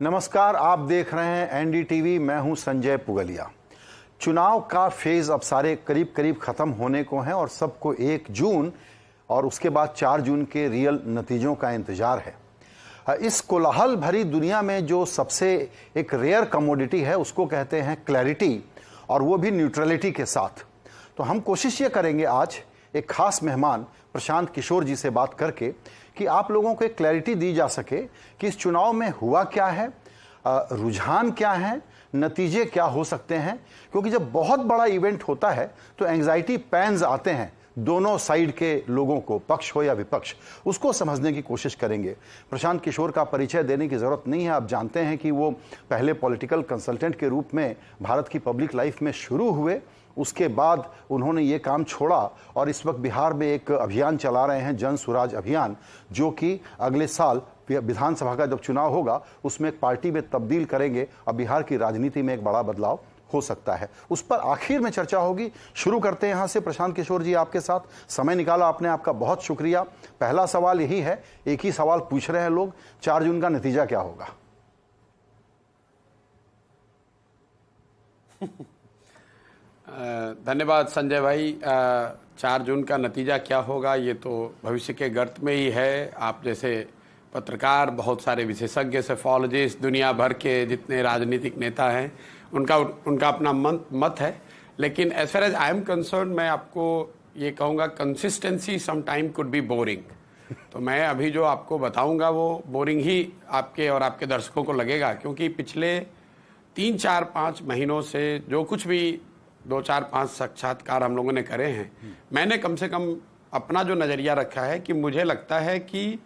नमस्कार, आप देख रहे हैं एनडीटीवी। मैं हूं संजय पुगलिया। चुनाव का फेज अब सारे करीब करीब खत्म होने को है और सबको 1 जून और उसके बाद 4 जून के रियल नतीजों का इंतजार है। इस कोलाहल भरी दुनिया में जो सबसे एक रेयर कमोडिटी है उसको कहते हैं क्लैरिटी, और वो भी न्यूट्रलिटी के साथ। तो हम कोशिश ये करेंगे आज एक खास मेहमान प्रशांत किशोर जी से बात करके कि आप लोगों को एक क्लैरिटी दी जा सके कि इस चुनाव में हुआ क्या है, रुझान क्या है, नतीजे क्या हो सकते हैं। क्योंकि जब बहुत बड़ा इवेंट होता है तो एंग्जाइटी पैंस आते हैं दोनों साइड के लोगों को, पक्ष हो या विपक्ष, उसको समझने की कोशिश करेंगे। प्रशांत किशोर का परिचय देने की ज़रूरत नहीं है, आप जानते हैं कि वो पहले पॉलिटिकल कंसल्टेंट के रूप में भारत की पब्लिक लाइफ में शुरू हुए। उसके बाद उन्होंने ये काम छोड़ा और इस वक्त बिहार में एक अभियान चला रहे हैं, जन स्वराज अभियान, जो कि अगले साल विधानसभा का जब चुनाव होगा उसमें एक पार्टी में तब्दील करेंगे और बिहार की राजनीति में एक बड़ा बदलाव हो सकता है। उस पर आखिर में चर्चा होगी। शुरू करते हैं यहाँ से। प्रशांत किशोर जी, आपके साथ समय निकाला आपने, आपका बहुत शुक्रिया। पहला सवाल यही है, एक ही सवाल पूछ रहे हैं लोग, 4 जून का नतीजा क्या होगा? धन्यवाद संजय भाई। 4 जून का नतीजा क्या होगा ये तो भविष्य के गर्त में ही है। आप जैसे पत्रकार, बहुत सारे विशेषज्ञ, सेफोलॉजिस्ट, दुनिया भर के जितने राजनीतिक नेता हैं उनका अपना मत है। लेकिन as far as I am concerned, मैं आपको ये कहूँगा consistency some time could be boring. तो मैं अभी जो आपको बताऊँगा वो बोरिंग ही आपके और आपके दर्शकों को लगेगा, क्योंकि पिछले 3, 4, 5 महीनों से जो कुछ भी 2, 4, 5 साक्षात्कार हम लोगों ने करे हैं, मैंने कम से कम अपना जो नज़रिया रखा है कि मुझे लगता है कि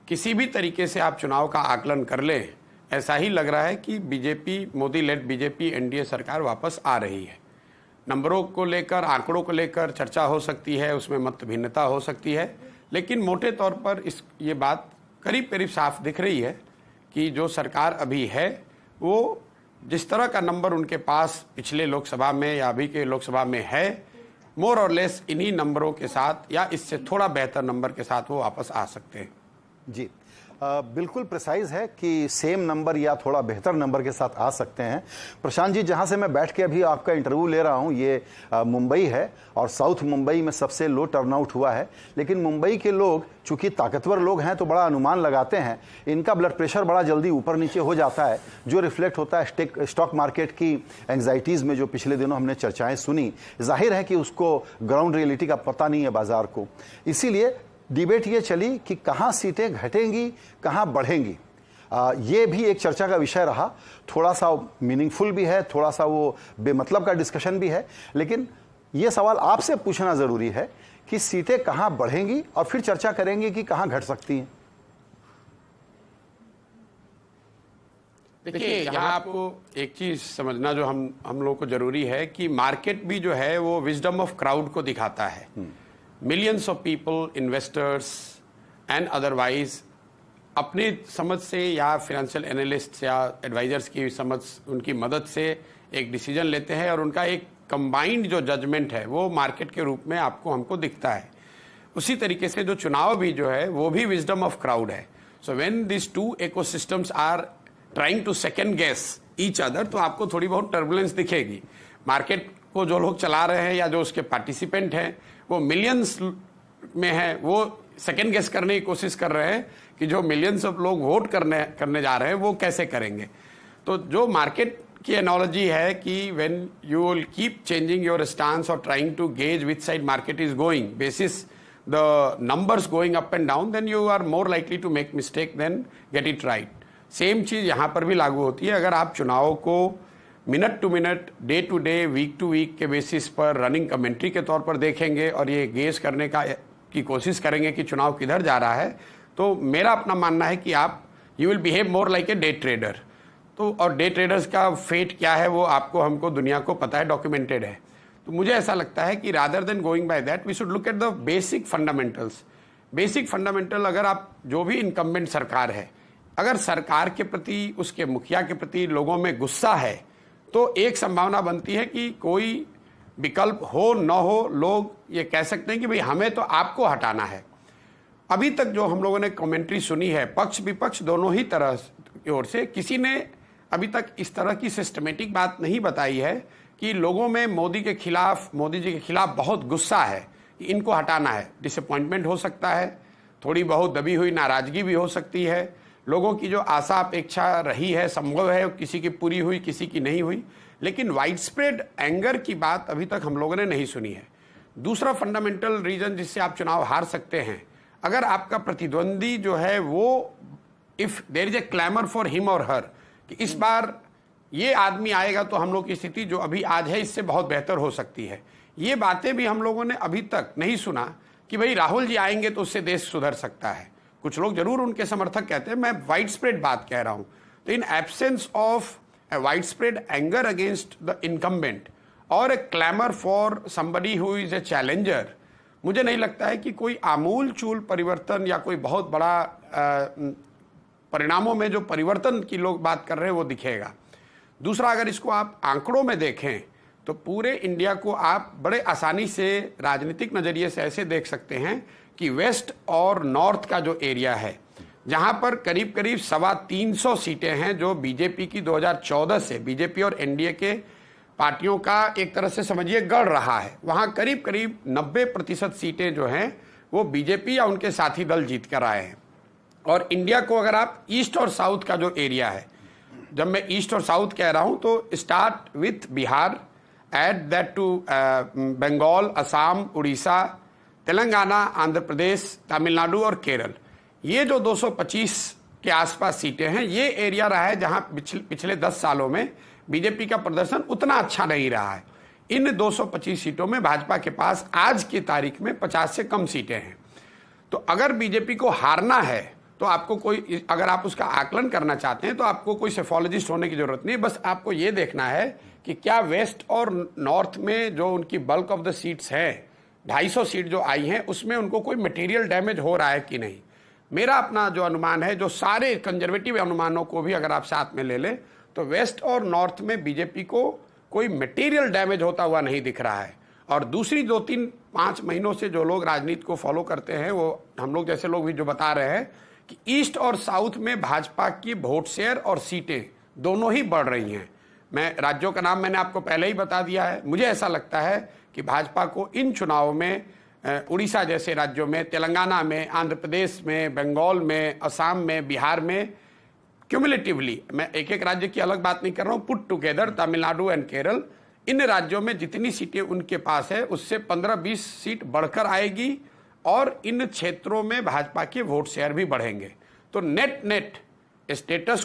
किसी भी तरीके से आप चुनाव का आकलन कर लें, ऐसा ही लग रहा है कि BJP, Modi led BJP NDA सरकार वापस आ रही है। नंबरों को लेकर, आंकड़ों को लेकर चर्चा हो सकती है, उसमें मत भिन्नता हो सकती है, लेकिन मोटे तौर पर ये बात करीब करीब साफ दिख रही है कि जो सरकार अभी है वो जिस तरह का नंबर उनके पास पिछले लोकसभा में या अभी के लोकसभा में है, मोर और लेस इन्हीं नंबरों के साथ या इससे थोड़ा बेहतर नंबर के साथ वो वापस आ सकते हैं। जी, बिल्कुल प्रिसाइज है कि सेम नंबर या थोड़ा बेहतर नंबर के साथ आ सकते हैं। प्रशांत जी, जहां से मैं बैठ के अभी आपका इंटरव्यू ले रहा हूं, ये मुंबई है और साउथ मुंबई में सबसे लो टर्नआउट हुआ है। लेकिन मुंबई के लोग चूंकि ताकतवर लोग हैं तो बड़ा अनुमान लगाते हैं, इनका ब्लड प्रेशर बड़ा जल्दी ऊपर नीचे हो जाता है, जो रिफ्लेक्ट होता है स्टॉक मार्केट की एंग्जाइटीज़ में, जो पिछले दिनों हमने चर्चाएँ सुनी। जाहिर है कि उसको ग्राउंड रियलिटी का पता नहीं है बाजार को, इसीलिए डिबेट ये चली कि कहाँ सीटें घटेंगी, कहाँ बढ़ेंगी। ये भी एक चर्चा का विषय रहा। थोड़ा सा मीनिंगफुल भी है, थोड़ा सा वो बेमतलब का डिस्कशन भी है। लेकिन ये सवाल आपसे पूछना ज़रूरी है कि सीटें कहाँ बढ़ेंगी और फिर चर्चा करेंगे कि कहाँ घट सकती हैं। देखिए, यहाँ आपको एक चीज़ समझना जो हम लोग को ज़रूरी है कि मार्केट भी जो है वो विजडम ऑफ क्राउड को दिखाता है। Millions of people, investors and otherwise अपनी समझ से या फाइनेंशियल एनालिस्ट या एडवाइजर्स की समझ, उनकी मदद से एक डिसीजन लेते हैं और उनका एक कंबाइंड जो जजमेंट है वो मार्केट के रूप में हमको दिखता है। उसी तरीके से जो चुनाव भी जो है वो भी विजडम ऑफ क्राउड है। So when this two ecosystems are trying to second guess each other, तो आपको थोड़ी बहुत टर्बुलेंस दिखेगी। मार्केट को जो लोग चला रहे हैं या जो उसके पार्टिसिपेंट हैं वो मिलियंस में है, वो सेकेंड गेस करने की कोशिश कर रहे हैं कि जो मिलियंस ऑफ लोग वोट करने जा रहे हैं वो कैसे करेंगे। तो जो मार्केट की एनालॉजी है कि when you will keep changing your stance और trying to gauge which side market is going basis the numbers going up and down, then you are more likely to make mistake than get it right. Same चीज़ यहाँ पर भी लागू होती है। अगर आप चुनाव को minute to minute, day to day, week to week के बेसिस पर रनिंग कमेंट्री के तौर पर देखेंगे और ये गेस करने की कोशिश करेंगे कि चुनाव किधर जा रहा है, तो मेरा अपना मानना है कि आप you will behave more like a day trader. तो और डे ट्रेडर्स का फेट क्या है वो आपको, हमको, दुनिया को पता है, डॉक्यूमेंटेड है। तो मुझे ऐसा लगता है कि rather than going by that we should look at the basic fundamentals. Basic fundamental, अगर आप जो भी इनकम्बेंट सरकार है, अगर सरकार के प्रति, उसके मुखिया के प्रति लोगों में गुस्सा है तो एक संभावना बनती है कि कोई विकल्प हो न हो, लोग ये कह सकते हैं कि भाई हमें तो आपको हटाना है। अभी तक जो हम लोगों ने कमेंट्री सुनी है, पक्ष विपक्ष दोनों ही तरह की ओर से, किसी ने अभी तक इस तरह की सिस्टमेटिक बात नहीं बताई है कि लोगों में मोदी जी के खिलाफ बहुत गुस्सा है, इनको हटाना है। डिसअपॉइंटमेंट हो सकता है, थोड़ी बहुत दबी हुई नाराजगी भी हो सकती है, लोगों की जो आशा अपेक्षा रही है, संभव है किसी की पूरी हुई, किसी की नहीं हुई, लेकिन वाइड स्प्रेड एंगर की बात अभी तक हम लोगों ने नहीं सुनी है। दूसरा फंडामेंटल रीजन जिससे आप चुनाव हार सकते हैं, अगर आपका प्रतिद्वंदी जो है वो, if there is a clamour for him और हर, कि इस बार ये आदमी आएगा तो हम लोग की स्थिति जो अभी आज है इससे बहुत बेहतर हो सकती है। ये बातें भी हम लोगों ने अभी तक नहीं सुना कि भाई राहुल जी आएंगे तो उससे देश सुधर सकता है। कुछ लोग जरूर उनके समर्थक कहते हैं, मैं वाइड स्प्रेड बात कह रहा हूं। तो in absence of a wide spread anger against the incumbent और a clamour for somebody who is a challenger, मुझे नहीं लगता है कि कोई आमूल चूल परिवर्तन या कोई बहुत बड़ा परिणामों में जो परिवर्तन की लोग बात कर रहे हैं वो दिखेगा। दूसरा, अगर इसको आप आंकड़ों में देखें तो पूरे इंडिया को आप बड़े आसानी से राजनीतिक नजरिए से ऐसे देख सकते हैं कि वेस्ट और नॉर्थ का जो एरिया है, जहां पर करीब करीब 325 सीटें हैं जो बीजेपी की 2014 से, बीजेपी और एनडीए के पार्टियों का एक तरह से समझिए गढ़ रहा है, वहां करीब करीब 90% सीटें जो हैं वो बीजेपी या उनके साथी दल जीत कर आए हैं। और इंडिया को अगर आप ईस्ट और साउथ का जो एरिया है, जब मैं ईस्ट और साउथ कह रहा हूं तो start with Bihar, add that to Bengal, Assam, Orissa, Telangana, Andhra Pradesh, Tamil Nadu और केरल, ये जो 225 के आसपास सीटें हैं, ये एरिया रहा है जहां पिछले 10 सालों में बीजेपी का प्रदर्शन उतना अच्छा नहीं रहा है। इन 225 सीटों में भाजपा के पास आज की तारीख में 50 से कम सीटें हैं। तो अगर बीजेपी को हारना है तो आपको कोई, अगर आप उसका आकलन करना चाहते हैं तो आपको कोई सेफोलॉजिस्ट होने की जरूरत नहीं, बस आपको ये देखना है कि क्या वेस्ट और नॉर्थ में जो उनकी बल्क ऑफ द सीट्स हैं, 250 सीट जो आई हैं, उसमें उनको कोई मटेरियल डैमेज हो रहा है कि नहीं। मेरा अपना जो अनुमान है, जो सारे कंजर्वेटिव अनुमानों को भी अगर आप साथ में ले लें, तो वेस्ट और नॉर्थ में बीजेपी को कोई मटेरियल डैमेज होता हुआ नहीं दिख रहा है। और दूसरी 2-3-5 महीनों से जो लोग राजनीति को फॉलो करते हैं, वो हम लोग जैसे लोग भी जो बता रहे हैं कि ईस्ट और साउथ में भाजपा की वोट शेयर और सीटें दोनों ही बढ़ रही हैं। मैं राज्यों का नाम मैंने आपको पहले ही बता दिया है। मुझे ऐसा लगता है कि भाजपा को इन चुनावों में उड़ीसा जैसे राज्यों में, तेलंगाना में, आंध्र प्रदेश में, बंगाल में, असम में, बिहार में, क्यूमुलेटिवली, मैं एक एक राज्य की अलग बात नहीं कर रहा हूँ, put together Tamil Nadu and Kerala, इन राज्यों में जितनी सीटें उनके पास है उससे 15-20 सीट बढ़कर आएगी और इन क्षेत्रों में भाजपा के वोट शेयर भी बढ़ेंगे। तो नेट स्टेटस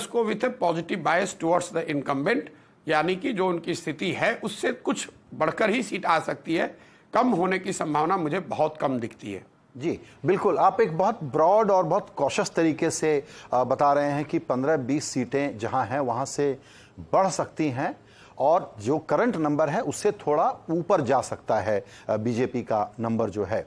को with A positive bias towards the incumbent, यानी कि जो उनकी स्थिति है उससे कुछ बढ़कर ही सीट आ सकती है, कम होने की संभावना मुझे बहुत कम दिखती है। जी बिल्कुल, आप एक बहुत ब्रॉड और बहुत कॉशियस तरीके से बता रहे हैं कि 15-20 सीटें जहां हैं वहां से बढ़ सकती हैं और जो करंट नंबर है उससे थोड़ा ऊपर जा सकता है बीजेपी का नंबर जो है।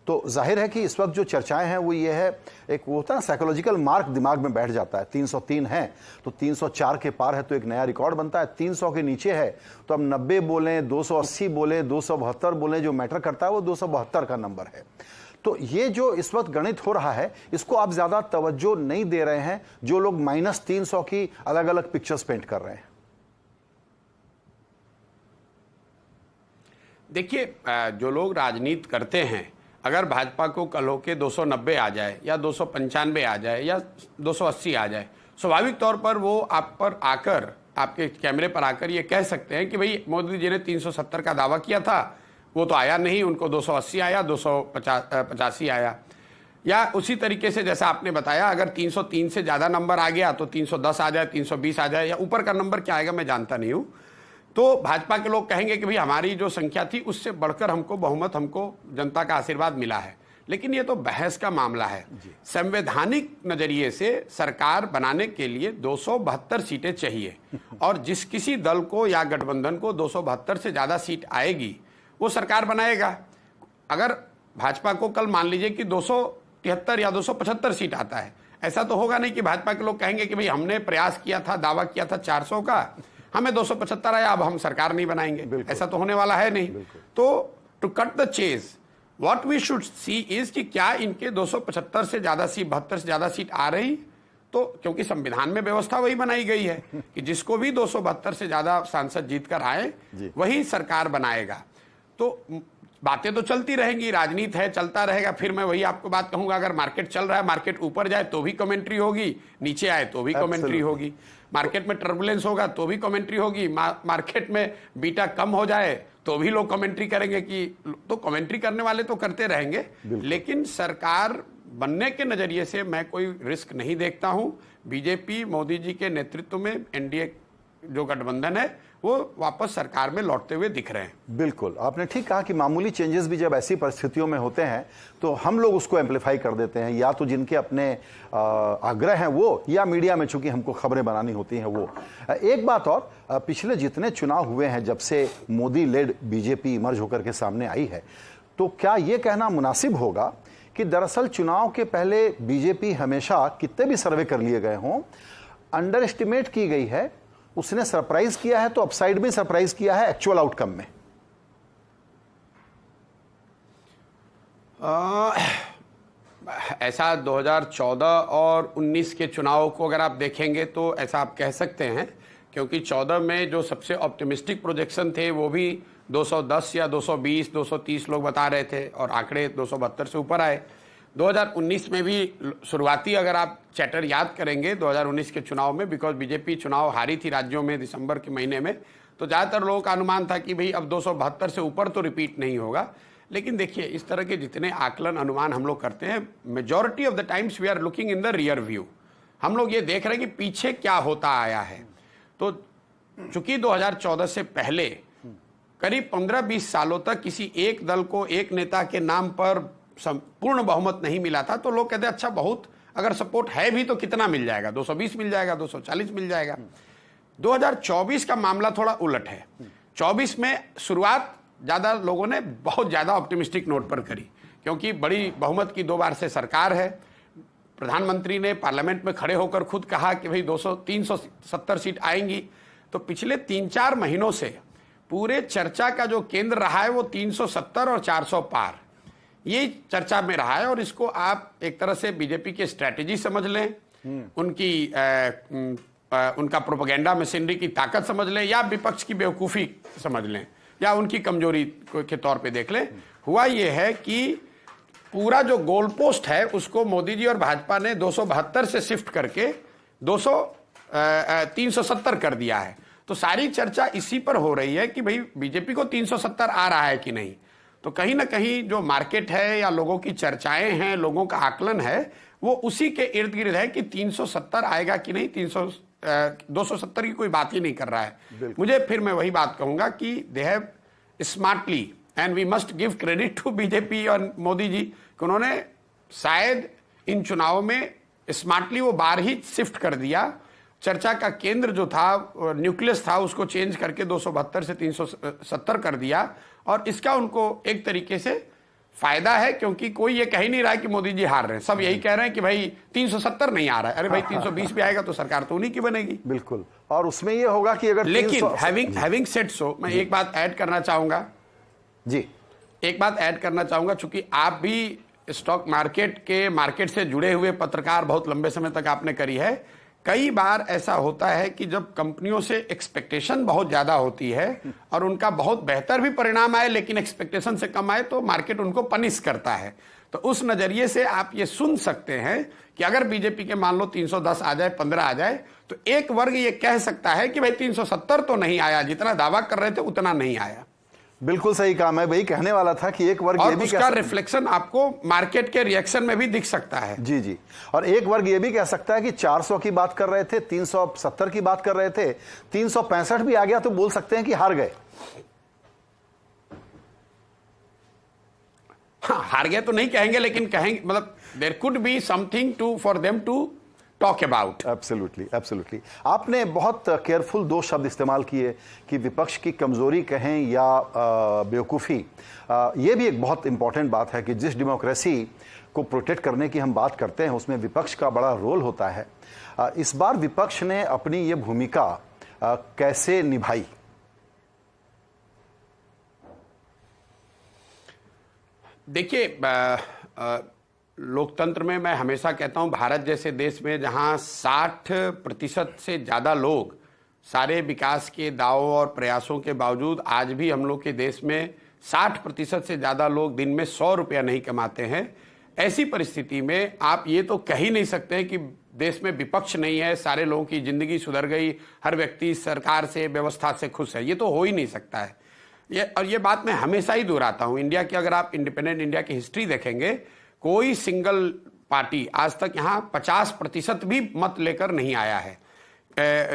तो जाहिर है कि इस वक्त जो चर्चाएं हैं वो ये है, एक वो होता है साइकोलॉजिकल मार्क दिमाग में बैठ जाता है। 303 है तो 304 के पार है तो एक नया रिकॉर्ड बनता है, 300 के नीचे है तो हम 90 बोलें, 280 बोलें, 272 बोलें, जो मैटर करता है वो 272 का नंबर है। तो ये जो इस वक्त गणित हो रहा है इसको आप ज्यादा तवज्जो नहीं दे रहे हैं, जो लोग -300 की अलग अलग पिक्चर्स पेंट कर रहे हैं। देखिए, जो लोग राजनीति करते हैं, अगर भाजपा को कल होके 290 आ जाए या 295 आ जाए या 280 आ जाए, स्वाभाविक तौर पर वो आप पर आकर, आपके कैमरे पर आकर ये कह सकते हैं कि भाई मोदी जी ने 370 का दावा किया था, वो तो आया नहीं, उनको 280 आया, 285 आया। या उसी तरीके से जैसा आपने बताया, अगर 303 से ज़्यादा नंबर आ गया तो 310 आ जाए, 320 आ जाए, या ऊपर का नंबर क्या आएगा मैं जानता नहीं हूँ, तो भाजपा के लोग कहेंगे कि भाई हमारी जो संख्या थी उससे बढ़कर हमको बहुमत, हमको जनता का आशीर्वाद मिला है। लेकिन ये तो बहस का मामला है। संवैधानिक नजरिए से सरकार बनाने के लिए 272 सीटें चाहिए और जिस किसी दल को या गठबंधन को 272 से ज़्यादा सीट आएगी वो सरकार बनाएगा। अगर भाजपा को कल मान लीजिए कि 273 या 275 सीट आता है, ऐसा तो होगा नहीं कि भाजपा के लोग कहेंगे कि भाई हमने प्रयास किया था, दावा किया था 400 का, हमें 275 आया, अब हम सरकार नहीं बनाएंगे। ऐसा तो होने वाला है नहीं। तो to cut the chase, what we should see is कि क्या इनके 275 से ज्यादा सीट, 72 से ज्यादा सीट आ रही, तो क्योंकि संविधान में व्यवस्था वही बनाई गई है कि जिसको भी 272 से ज्यादा सांसद जीतकर आए वही सरकार बनाएगा। तो बातें तो चलती रहेंगी, राजनीति है, चलता रहेगा। फिर मैं वही आपको बात कहूंगा, अगर मार्केट चल रहा है, मार्केट ऊपर जाए तो भी कमेंट्री होगी, नीचे आए तो भी कमेंट्री होगी, मार्केट में टर्बुलेंस होगा तो भी कमेंट्री होगी, मार्केट में बीटा कम हो जाए तो भी लोग कमेंट्री करेंगे कि, तो कमेंट्री करने वाले तो करते रहेंगे। लेकिन सरकार बनने के नजरिए से मैं कोई रिस्क नहीं देखता हूं। बीजेपी मोदी जी के नेतृत्व में एनडीए जो गठबंधन है वो वापस सरकार में लौटते हुए दिख रहे हैं। बिल्कुल, आपने ठीक कहा कि मामूली चेंजेस भी जब ऐसी परिस्थितियों में होते हैं तो हम लोग उसको एम्पलीफाई कर देते हैं, या तो जिनके अपने आग्रह हैं वो, या मीडिया में चूंकि हमको खबरें बनानी होती हैं वो। एक बात और, पिछले जितने चुनाव हुए हैं जब से मोदी लेड बीजेपी इमर्ज होकर के सामने आई है, तो क्या ये कहना मुनासिब होगा कि दरअसल चुनाव के पहले बीजेपी हमेशा, कितने भी सर्वे कर लिए गए हों, अंडर एस्टिमेट की गई है, उसने सरप्राइज किया है तो अपसाइड में सरप्राइज किया है एक्चुअल आउटकम में? ऐसा 2014 और 19 के चुनाव को अगर आप देखेंगे तो ऐसा आप कह सकते हैं, क्योंकि 14 में जो सबसे ऑप्टिमिस्टिक प्रोजेक्शन थे वो भी 210 या 220, 230 लोग बता रहे थे और आंकड़े 272 से ऊपर आए। 2019 में भी शुरुआती अगर आप चैटर याद करेंगे 2019 के चुनाव में, बिकॉज बीजेपी चुनाव हारी थी राज्यों में दिसंबर के महीने में, तो ज़्यादातर लोगों का अनुमान था कि भाई अब 272 से ऊपर तो रिपीट नहीं होगा। लेकिन देखिए, इस तरह के जितने आकलन अनुमान हम लोग करते हैं, majority of the times we are looking in the rear view. हम लोग ये देख रहे हैं कि पीछे क्या होता आया है। तो चूंकि 2014 से पहले करीब 15-20 सालों तक किसी एक दल को, एक नेता के नाम पर पूर्ण बहुमत नहीं मिला था, तो लोग कहते हैं अच्छा बहुत अगर सपोर्ट है भी तो कितना मिल जाएगा, 220 मिल जाएगा, 240 मिल जाएगा। 2024 का मामला थोड़ा उलट है। 24 में शुरुआत ज्यादा लोगों ने बहुत ज्यादा ऑप्टिमिस्टिक नोट पर करी, क्योंकि बड़ी बहुमत की 2 बार से सरकार है। प्रधानमंत्री ने पार्लियामेंट में खड़े होकर खुद कहा कि भाई 370 सीट आएंगी। तो पिछले 3-4 महीनों से पूरे चर्चा का जो केंद्र रहा है वो 370 और 400 पार, ये चर्चा में रहा है। और इसको आप एक तरह से बीजेपी की स्ट्रैटेजी समझ लें, उनका प्रोपेगेंडा मशीनरी की ताकत समझ लें, या विपक्ष की बेवकूफ़ी समझ लें, या उनकी कमजोरी के तौर पे देख लें। हुआ ये है कि पूरा जो गोल पोस्ट है उसको मोदी जी और भाजपा ने 272 से शिफ्ट करके 370 कर दिया है। तो सारी चर्चा इसी पर हो रही है कि भाई बीजेपी को 370 आ रहा है कि नहीं। तो कहीं ना कहीं जो मार्केट है या लोगों की चर्चाएं हैं, लोगों का आकलन है, वो उसी के इर्द गिर्द है कि 370 आएगा कि नहीं। 270 की कोई बात ही नहीं कर रहा है। मुझे फिर मैं वही बात कहूंगा कि they have smartly, and we must give credit to BJP और मोदी जी, कि उन्होंने शायद इन चुनावों में स्मार्टली वो बार ही शिफ्ट कर दिया। चर्चा का केंद्र जो था, न्यूक्लियस था, उसको चेंज करके 272 से 370 कर दिया। और इसका उनको एक तरीके से फायदा है, क्योंकि कोई ये कह ही नहीं रहा है कि मोदी जी हार रहे हैं। सब यही कह रहे हैं कि भाई 370 नहीं आ रहा है। अरे भाई 320 भी आएगा तो सरकार तो उन्हीं की बनेगी। बिल्कुल, और उसमें ये होगा कि अगर लेकिन हैविंग सेड सो, मैं एक बात ऐड करना चाहूंगा जी, एक बात ऐड करना चाहूंगा, चूंकि आप भी स्टॉक मार्केट से जुड़े हुए पत्रकार बहुत लंबे समय तक आपने करी है। कई बार ऐसा होता है कि जब कंपनियों से एक्सपेक्टेशन बहुत ज्यादा होती है और उनका बहुत बेहतर भी परिणाम आए लेकिन एक्सपेक्टेशन से कम आए, तो मार्केट उनको पनिश करता है। तो उस नजरिए से आप ये सुन सकते हैं कि अगर बीजेपी के मान लो 310 आ जाए, 15 आ जाए, तो एक वर्ग ये कह सकता है कि भाई 370 तो नहीं आया, जितना दावा कर रहे थे उतना नहीं आया। बिल्कुल सही कहा, मैं वही कहने वाला था कि एक वर्ग और ये भी उसका रिफ्लेक्शन आपको मार्केट के रिएक्शन में भी दिख सकता है। जी जी, और एक वर्ग ये भी कह सकता है कि 400 की बात कर रहे थे, 370 की बात कर रहे थे, 365 भी आ गया तो बोल सकते हैं कि हार गए। हाँ, हार गए तो नहीं कहेंगे, लेकिन कहेंगे मतलब there could be something to for them to talk about. Absolutely, absolutely. आपने बहुत केयरफुल 2 शब्द इस्तेमाल किए कि विपक्ष की कमजोरी कहें या बेवकूफ़ी। ये भी एक बहुत इंपॉर्टेंट बात है कि जिस डेमोक्रेसी को प्रोटेक्ट करने की हम बात करते हैं उसमें विपक्ष का बड़ा रोल होता है। इस बार विपक्ष ने अपनी ये भूमिका कैसे निभाई? देखिए, लोकतंत्र में मैं हमेशा कहता हूं, भारत जैसे देश में जहां 60% से ज़्यादा लोग सारे विकास के दावों और प्रयासों के बावजूद आज भी हम लोग के देश में 60% से ज़्यादा लोग दिन में 100 रुपया नहीं कमाते हैं। ऐसी परिस्थिति में आप ये तो कह ही नहीं सकते कि देश में विपक्ष नहीं है, सारे लोगों की जिंदगी सुधर गई, हर व्यक्ति सरकार से, व्यवस्था से खुश है। ये तो हो ही नहीं सकता है। ये बात मैं हमेशा ही दोहराता हूं। इंडिया की, अगर आप इंडिपेंडेंट इंडिया की हिस्ट्री देखेंगे, कोई सिंगल पार्टी आज तक यहां 50% भी मत लेकर नहीं आया है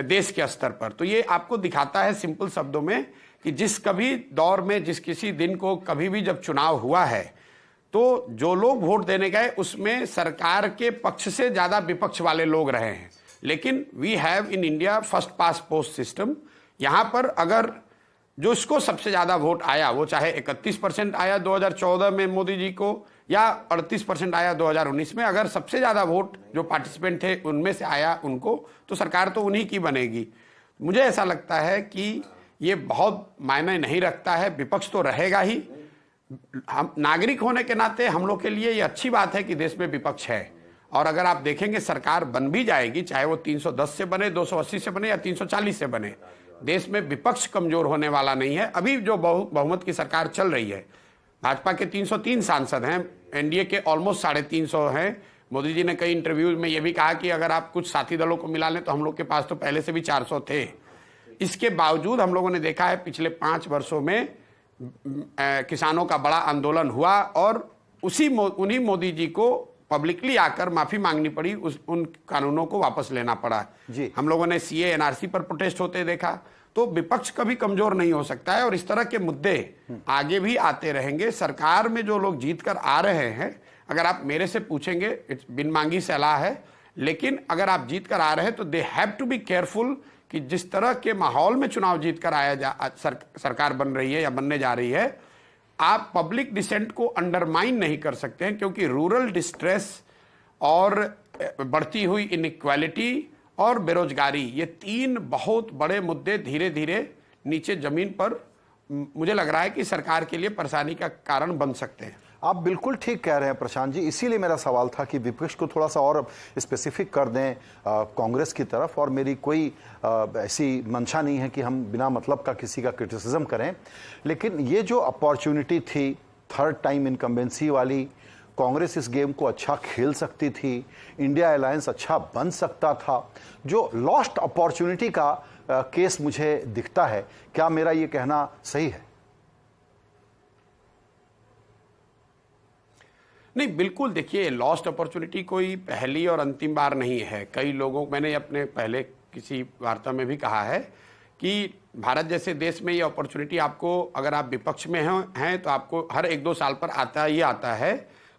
देश के स्तर पर। तो ये आपको दिखाता है सिंपल शब्दों में कि जिस कभी दौर में, जिस किसी दिन को कभी भी जब चुनाव हुआ है, तो जो लोग वोट देने गए उसमें सरकार के पक्ष से ज्यादा विपक्ष वाले लोग रहे हैं। लेकिन we have in India first past post system. यहां पर अगर जो इसको सबसे ज्यादा वोट आया, वो चाहे 31% आया 2014 में मोदी जी को या 38% आया 2019 में, अगर सबसे ज्यादा वोट जो पार्टिसिपेंट थे उनमें से आया उनको, तो सरकार तो उन्हीं की बनेगी। मुझे ऐसा लगता है कि ये बहुत मायने नहीं रखता है, विपक्ष तो रहेगा ही। हम नागरिक होने के नाते हम लोग के लिए ये अच्छी बात है कि देश में विपक्ष है। और अगर आप देखेंगे सरकार बन भी जाएगी, चाहे वो 310 से बने, 280 से बने या 340 से बने, देश में विपक्ष कमजोर होने वाला नहीं है। अभी जो बहुमत की सरकार चल रही है, भाजपा के 303 सांसद हैं, एनडीए के ऑलमोस्ट 350 हैं। मोदी जी ने कई इंटरव्यूज में ये भी कहा कि अगर आप कुछ साथी दलों को मिला लें तो हम लोग के पास तो पहले से भी 400 थे। इसके बावजूद हम लोगों ने देखा है पिछले 5 वर्षों में किसानों का बड़ा आंदोलन हुआ और उन्हीं मोदी जी को पब्लिकली आकर माफी मांगनी पड़ी, उन कानूनों को वापस लेना पड़ा जी। हम लोगों ने सीए एनआरसी पर प्रोटेस्ट होते देखा। तो विपक्ष कभी कमजोर नहीं हो सकता है और इस तरह के मुद्दे आगे भी आते रहेंगे। सरकार में जो लोग जीत कर आ रहे हैं, अगर आप मेरे से पूछेंगे, बिन मांगी सलाह है, लेकिन अगर आप जीत कर आ रहे हैं तो they have to be careful कि जिस तरह के माहौल में चुनाव जीत कर सरकार बन रही है या बनने जा रही है, आप पब्लिक डिसेंट को अंडरमाइन नहीं कर सकते हैं, क्योंकि रूरल डिस्ट्रेस और बढ़ती हुई इनइक्वालिटी और बेरोजगारी, ये 3 बहुत बड़े मुद्दे धीरे धीरे नीचे जमीन पर मुझे लग रहा है कि सरकार के लिए परेशानी का कारण बन सकते हैं। आप बिल्कुल ठीक कह रहे हैं प्रशांत जी, इसीलिए मेरा सवाल था कि विपक्ष को थोड़ा सा और स्पेसिफिक कर दें कांग्रेस की तरफ। और मेरी कोई ऐसी मंशा नहीं है कि हम बिना मतलब का किसी का क्रिटिसिज्म करें, लेकिन ये जो अपॉर्चुनिटी थी थर्ड टाइम इनकम्बेंसी वाली, कांग्रेस इस गेम को अच्छा खेल सकती थी, इंडिया अलायंस अच्छा बन सकता था, जो लॉस्ट अपॉर्चुनिटी का केस मुझे दिखता है। क्या मेरा ये कहना सही है? नहीं, बिल्कुल। देखिए, लॉस्ट अपॉर्चुनिटी कोई पहली और अंतिम बार नहीं है। कई लोगों, मैंने अपने पहले किसी वार्ता में भी कहा है कि भारत जैसे देश में ये अपॉर्चुनिटी आपको, अगर आप विपक्ष में हैं तो आपको हर 1-2 साल पर आता है,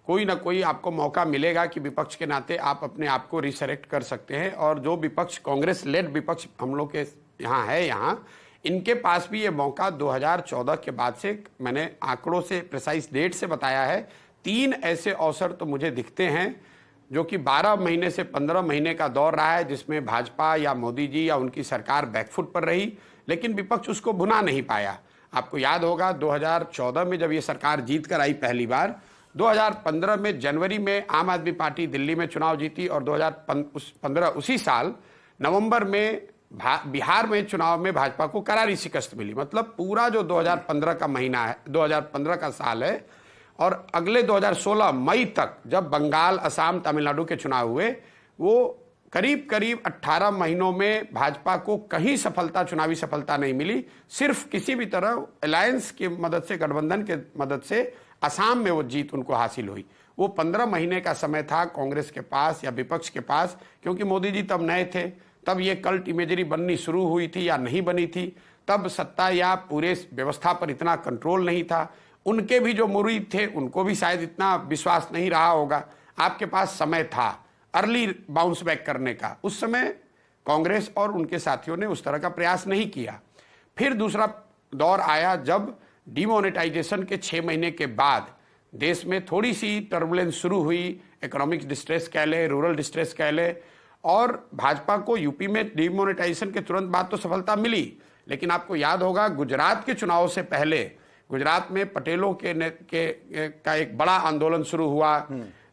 कोई ना कोई आपको मौका मिलेगा कि विपक्ष के नाते आप अपने आप को रिसरेक्ट कर सकते हैं। और जो विपक्ष, कांग्रेस लेड विपक्ष हम लोग के यहाँ है, इनके पास भी ये मौका 2014 के बाद से, मैंने आंकड़ों से, प्रिसाइज डेट से बताया है, 3 ऐसे अवसर तो मुझे दिखते हैं जो कि 12 महीने से 15 महीने का दौर रहा है, जिसमें भाजपा या मोदी जी या उनकी सरकार बैकफुट पर रही, लेकिन विपक्ष उसको भुना नहीं पाया। आपको याद होगा 2014 में जब ये सरकार जीत कर आई पहली बार, 2015 में जनवरी में आम आदमी पार्टी दिल्ली में चुनाव जीती और 2015 उसी साल नवंबर में बिहार में चुनाव में भाजपा को करारी शिकस्त मिली। मतलब पूरा जो 2015 का महीना है, 2015 का साल है, और अगले 2016 मई तक जब बंगाल, असम, तमिलनाडु के चुनाव हुए, वो करीब करीब 18 महीनों में भाजपा को कहीं सफलता, चुनावी सफलता नहीं मिली। सिर्फ किसी भी तरह अलायंस की मदद से, गठबंधन के मदद से असम में वो जीत उनको हासिल हुई। वो 15 महीने का समय था कांग्रेस के पास या विपक्ष के पास, क्योंकि मोदी जी तब नए थे, तब ये कल्ट इमेजरी बननी शुरू हुई थी या नहीं बनी थी, तब सत्ता या पूरे व्यवस्था पर इतना कंट्रोल नहीं था। उनके भी जो मुरीद थे उनको भी शायद इतना विश्वास नहीं रहा होगा। आपके पास समय था अर्ली बाउंस बैक करने का। उस समय कांग्रेस और उनके साथियों ने उस तरह का प्रयास नहीं किया। फिर दूसरा दौर आया जब डिमोनेटाइजेशन के 6 महीने के बाद देश में थोड़ी सी टर्बुलेंस शुरू हुई, इकोनॉमिक डिस्ट्रेस कह ले, रूरल डिस्ट्रेस कह ले, और भाजपा को यूपी में डिमोनेटाइजेशन के तुरंत बाद तो सफलता मिली, लेकिन आपको याद होगा गुजरात के चुनाव से पहले गुजरात में पटेलों का एक बड़ा आंदोलन शुरू हुआ,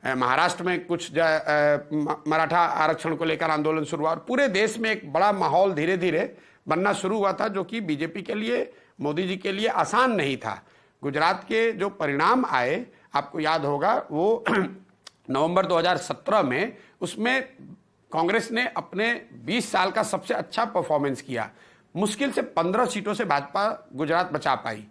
महाराष्ट्र में कुछ मराठा आरक्षण को लेकर आंदोलन शुरू हुआ और पूरे देश में एक बड़ा माहौल धीरे धीरे बनना शुरू हुआ था, जो कि बीजेपी के लिए, मोदी जी के लिए आसान नहीं था। गुजरात के जो परिणाम आए, आपको याद होगा, वो नवंबर 2017 में, उसमें कांग्रेस ने अपने 20 साल का सबसे अच्छा परफॉर्मेंस किया। मुश्किल से 15 सीटों से भाजपा गुजरात बचा पाई।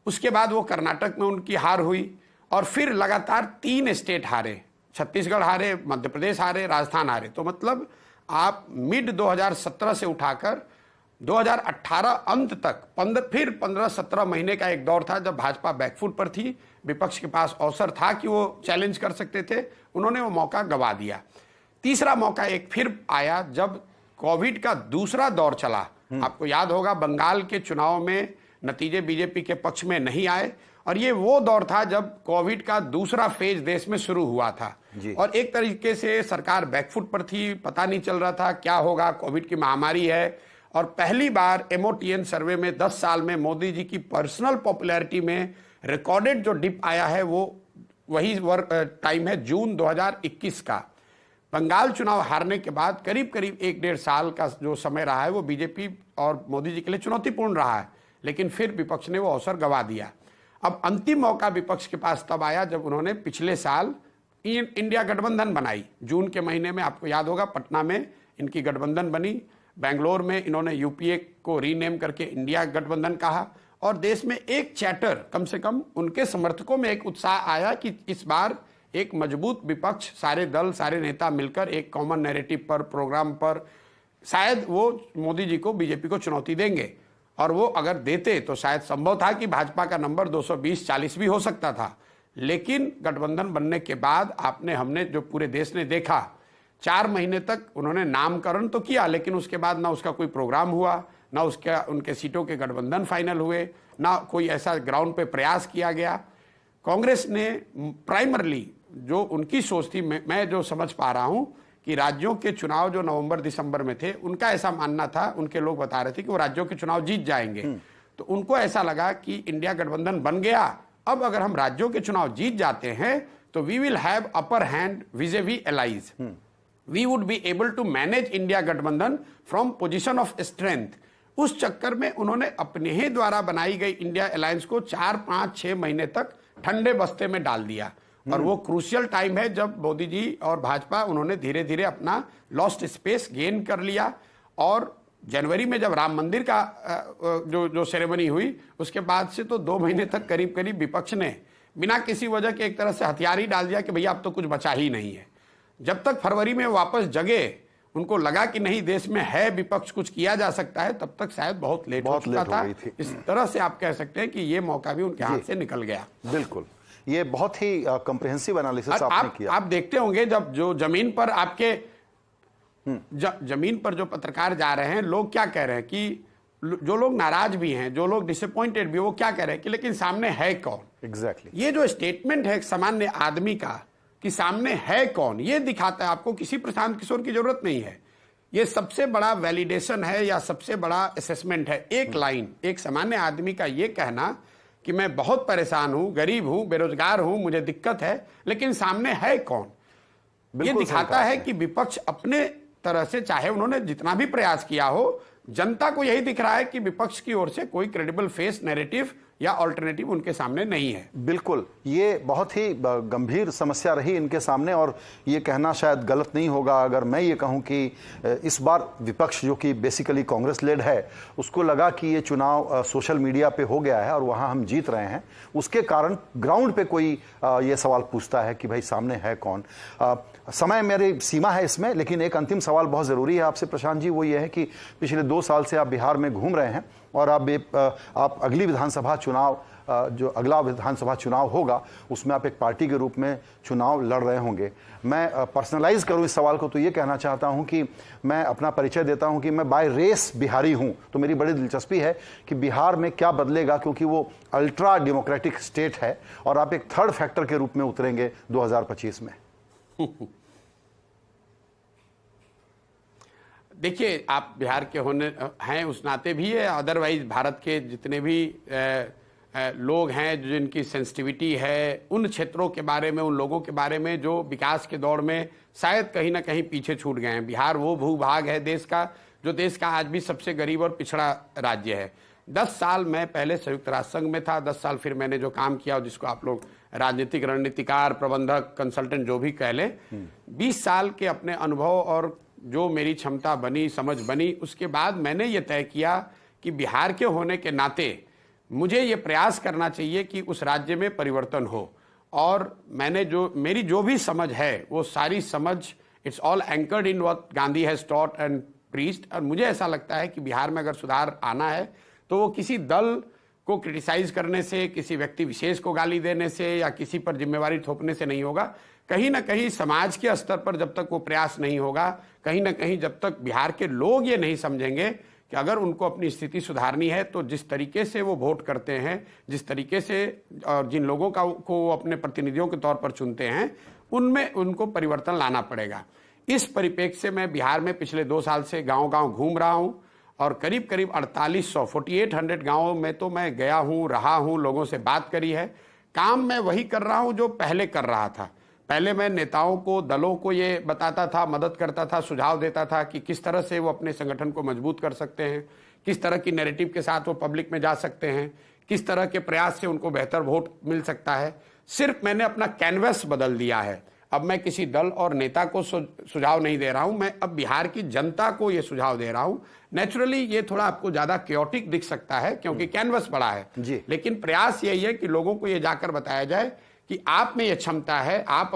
उसके बाद वो कर्नाटक में उनकी हार हुई और फिर लगातार 3 स्टेट हारे, छत्तीसगढ़ हारे, मध्य प्रदेश हारे, राजस्थान हारे। तो मतलब आप मिड 2017 से उठाकर 2018 अंत तक 15-17 महीने का एक दौर था जब भाजपा बैकफुट पर थी, विपक्ष के पास अवसर था कि वो चैलेंज कर सकते थे, उन्होंने वो मौका गंवा दिया। तीसरा मौका एक फिर आया जब कोविड का दूसरा दौर चला। आपको याद होगा, बंगाल के चुनाव में नतीजे बीजेपी के पक्ष में नहीं आए और ये वो दौर था जब कोविड का दूसरा फेज देश में शुरू हुआ था और एक तरीके से सरकार बैकफुट पर थी, पता नहीं चल रहा था क्या होगा, कोविड की महामारी है। और पहली बार MOTN सर्वे में 10 साल में मोदी जी की पर्सनल पॉपुलैरिटी में रिकॉर्डेड जो डिप आया है, वो वही टाइम है जून 2021 का। बंगाल चुनाव हारने के बाद करीब करीब 1-1.5 साल का जो समय रहा है वो बीजेपी और मोदी जी के लिए चुनौतीपूर्ण रहा है, लेकिन फिर विपक्ष ने वो अवसर गंवा दिया। अब अंतिम मौका विपक्ष के पास तब आया जब उन्होंने पिछले साल इंडिया गठबंधन बनाई। जून के महीने में, आपको याद होगा, पटना में इनकी गठबंधन बनी, बेंगलोर में इन्होंने UPA को रीनेम करके इंडिया गठबंधन कहा और देश में एक चैटर, कम से कम उनके समर्थकों में एक उत्साह आया कि इस बार एक मजबूत विपक्ष, सारे दल, सारे नेता मिलकर एक कॉमन नैरेटिव पर, प्रोग्राम पर शायद वो मोदी जी को, बीजेपी को चुनौती देंगे। और वो अगर देते तो शायद संभव था कि भाजपा का नंबर 220-40 भी हो सकता था। लेकिन गठबंधन बनने के बाद हमने जो पूरे देश ने देखा, 4 महीने तक उन्होंने नामकरण तो किया, लेकिन उसके बाद ना उसका कोई प्रोग्राम हुआ, ना उनके सीटों के गठबंधन फाइनल हुए, ना कोई ऐसा ग्राउंड पे प्रयास किया गया। कांग्रेस ने प्राइमरली जो उनकी सोच थी, मैं जो समझ पा रहा हूं कि राज्यों के चुनाव जो नवंबर-दिसंबर में थे, उनका ऐसा मानना था, उनके लोग बता रहे थे कि वो राज्यों के चुनाव जीत जाएंगे। तो उनको ऐसा लगा कि इंडिया गठबंधन बन गया, अब अगर हम राज्यों के चुनाव जीत जाते हैं तो we will have upper hand vis-a-vis allies, we would be able to manage India गठबंधन फ्रॉम पोजीशन ऑफ स्ट्रेंथ। उस चक्कर में उन्होंने अपने ही द्वारा बनाई गई इंडिया अलायंस को 4-5-6 महीने तक ठंडे बस्ते में डाल दिया और वो क्रूशियल टाइम है जब मोदी जी और भाजपा, उन्होंने धीरे धीरे अपना लॉस्ट स्पेस गेन कर लिया। और जनवरी में जब राम मंदिर का जो सेरेमनी हुई, उसके बाद से तो 2 महीने तक करीब करीब विपक्ष ने बिना किसी वजह के एक तरह से हथियार ही डाल दिया कि भैया अब तो कुछ बचा ही नहीं है। जब तक फरवरी में वापस जगे, उनको लगा कि नहीं, देश में है विपक्ष, कुछ किया जा सकता है, तब तक शायद बहुत लेट हो चुका था। इस तरह से आप कह सकते हैं कि ये मौका भी उनके हाथ से निकल गया। बिल्कुल, ये बहुत ही कॉम्प्रिहेंसिव एनालिसिस आपने किया। आप देखते होंगे जब जो जमीन पर आपके जमीन पर जो पत्रकार जा रहे हैं, लोग क्या कह रहे हैं कि जो लोग नाराज भी हैं, जो लोग डिसअपॉइंटेड भी, वो क्या कह रहे हैं कि लेकिन सामने है कौन। एग्जैक्टली ये जो स्टेटमेंट है सामान्य आदमी का कि सामने है कौन, ये दिखाता है आपको किसी प्रशांत किशोर की जरूरत नहीं है। ये सबसे बड़ा वैलिडेशन है या सबसे बड़ा असेसमेंट है। एक लाइन, एक सामान्य आदमी का ये कहना कि मैं बहुत परेशान हूं, गरीब हूं, बेरोजगार हूं, मुझे दिक्कत है, लेकिन सामने है कौन। ये दिखाता है कि विपक्ष अपने तरह से, चाहे उन्होंने जितना भी प्रयास किया हो, जनता को यही दिख रहा है कि विपक्ष की ओर से कोई क्रेडिबल फेस, नैरेटिव या ऑल्टरनेटिव उनके सामने नहीं है। बिल्कुल, ये बहुत ही गंभीर समस्या रही इनके सामने और ये कहना शायद गलत नहीं होगा अगर मैं ये कहूं कि इस बार विपक्ष, जो कि बेसिकली कांग्रेस लेड है, उसको लगा कि ये चुनाव सोशल मीडिया पे हो गया है और वहां हम जीत रहे हैं, उसके कारण ग्राउंड पे कोई ये सवाल पूछता है कि भाई सामने है कौन। समय मेरी सीमा है इसमें, लेकिन एक अंतिम सवाल बहुत ज़रूरी है आपसे प्रशांत जी, वो ये है कि पिछले 2 साल से आप बिहार में घूम रहे हैं और आप अगली विधानसभा चुनाव, जो अगला विधानसभा चुनाव होगा, उसमें आप एक पार्टी के रूप में चुनाव लड़ रहे होंगे। मैं पर्सनलाइज करूं इस सवाल को तो ये कहना चाहता हूं कि मैं अपना परिचय देता हूं कि मैं बाय रेस बिहारी हूं, तो मेरी बड़ी दिलचस्पी है कि बिहार में क्या बदलेगा, क्योंकि वो अल्ट्रा डेमोक्रेटिक स्टेट है और आप एक थर्ड फैक्टर के रूप में उतरेंगे 2025 में। देखिए, आप बिहार के होने हैं उस नाते भी है, अदरवाइज भारत के जितने भी लोग हैं जिनकी सेंसिटिविटी है, उन क्षेत्रों के बारे में, उन लोगों के बारे में जो विकास के दौर में शायद कहीं ना कहीं पीछे छूट गए हैं। बिहार वो भूभाग है देश का जो देश का आज भी सबसे गरीब और पिछड़ा राज्य है। 10 साल मैं पहले संयुक्त राष्ट्र संघ में था, 10 साल फिर मैंने जो काम किया जिसको आप लोग राजनीतिक रणनीतिकार, प्रबंधक, कंसल्टेंट जो भी कह लें, 20 साल के अपने अनुभव और जो मेरी क्षमता बनी, समझ बनी, उसके बाद मैंने ये तय किया कि बिहार के होने के नाते मुझे ये प्रयास करना चाहिए कि उस राज्य में परिवर्तन हो। और मैंने मेरी जो भी समझ है वो सारी समझ, it's all anchored in what Gandhi has taught and preached. और मुझे ऐसा लगता है कि बिहार में अगर सुधार आना है तो वो किसी दल को क्रिटिसाइज करने से, किसी व्यक्ति विशेष को गाली देने से या किसी पर जिम्मेवारी थोपने से नहीं होगा। कहीं ना कहीं समाज के स्तर पर जब तक वो प्रयास नहीं होगा, कहीं ना कहीं जब तक बिहार के लोग ये नहीं समझेंगे कि अगर उनको अपनी स्थिति सुधारनी है तो जिस तरीके से वो वोट करते हैं, जिस तरीके से और जिन लोगों को वो अपने प्रतिनिधियों के तौर पर चुनते हैं, उनमें उनको परिवर्तन लाना पड़ेगा। इस परिप्रेक्ष्य से मैं बिहार में पिछले 2 साल से गांव-गांव घूम रहा हूं और करीब 4800 गांवों में तो मैं गया हूं, रहा हूं, लोगों से बात करी है। काम मैं वही कर रहा हूं जो पहले कर रहा था। पहले मैं नेताओं को, दलों को ये बताता था, मदद करता था, सुझाव देता था कि किस तरह से वो अपने संगठन को मजबूत कर सकते हैं, किस तरह की नैरेटिव के साथ वो पब्लिक में जा सकते हैं, किस तरह के प्रयास से उनको बेहतर वोट मिल सकता है। सिर्फ मैंने अपना कैनवस बदल दिया है। अब मैं किसी दल और नेता को सुझाव नहीं दे रहा हूं, मैं अब बिहार की जनता को ये सुझाव दे रहा हूं। नेचुरली ये थोड़ा आपको ज्यादा क्योटिक दिख सकता है क्योंकि कैनवस बड़ा है, लेकिन प्रयास यही है कि लोगों को ये जाकर बताया जाए कि आप में ये क्षमता है, आप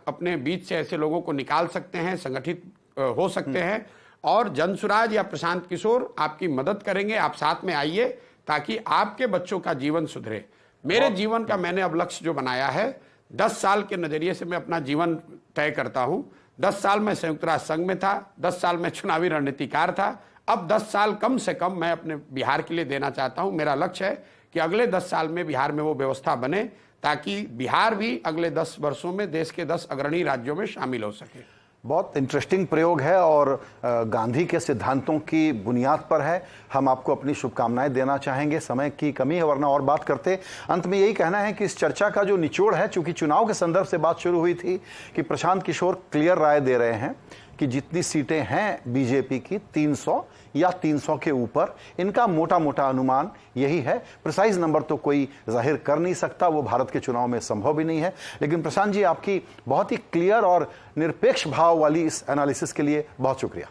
अपने बीच से ऐसे लोगों को निकाल सकते हैं, संगठित हो सकते हैं और जनसुराज या प्रशांत किशोर आपकी मदद करेंगे। आप साथ में आइए ताकि आपके बच्चों का जीवन सुधरे। मेरे जीवन का मैंने अब लक्ष्य जो बनाया है, 10 साल के नजरिए से मैं अपना जीवन तय करता हूं। 10 साल मैं संयुक्त राष्ट्र संघ में था, 10 साल मैं चुनावी रणनीतिकार था। अब 10 साल कम से कम मैं अपने बिहार के लिए देना चाहता हूं। मेरा लक्ष्य है कि अगले 10 साल में बिहार में वो व्यवस्था बने ताकि बिहार भी अगले 10 वर्षों में देश के 10 अग्रणी राज्यों में शामिल हो सके। बहुत इंटरेस्टिंग प्रयोग है और गांधी के सिद्धांतों की बुनियाद पर है। हम आपको अपनी शुभकामनाएं देना चाहेंगे। समय की कमी है वरना और बात करते। अंत में यही कहना है कि इस चर्चा का जो निचोड़ है, चूंकि चुनाव के संदर्भ से बात शुरू हुई थी, कि प्रशांत किशोर क्लियर राय दे रहे हैं कि जितनी सीटें हैं बीजेपी की 300 या 300 के ऊपर, इनका मोटा मोटा अनुमान यही है। प्रिसाइज नंबर तो कोई जाहिर कर नहीं सकता, वो भारत के चुनाव में संभव भी नहीं है। लेकिन प्रशांत जी, आपकी बहुत ही क्लियर और निरपेक्ष भाव वाली इस एनालिसिस के लिए बहुत शुक्रिया।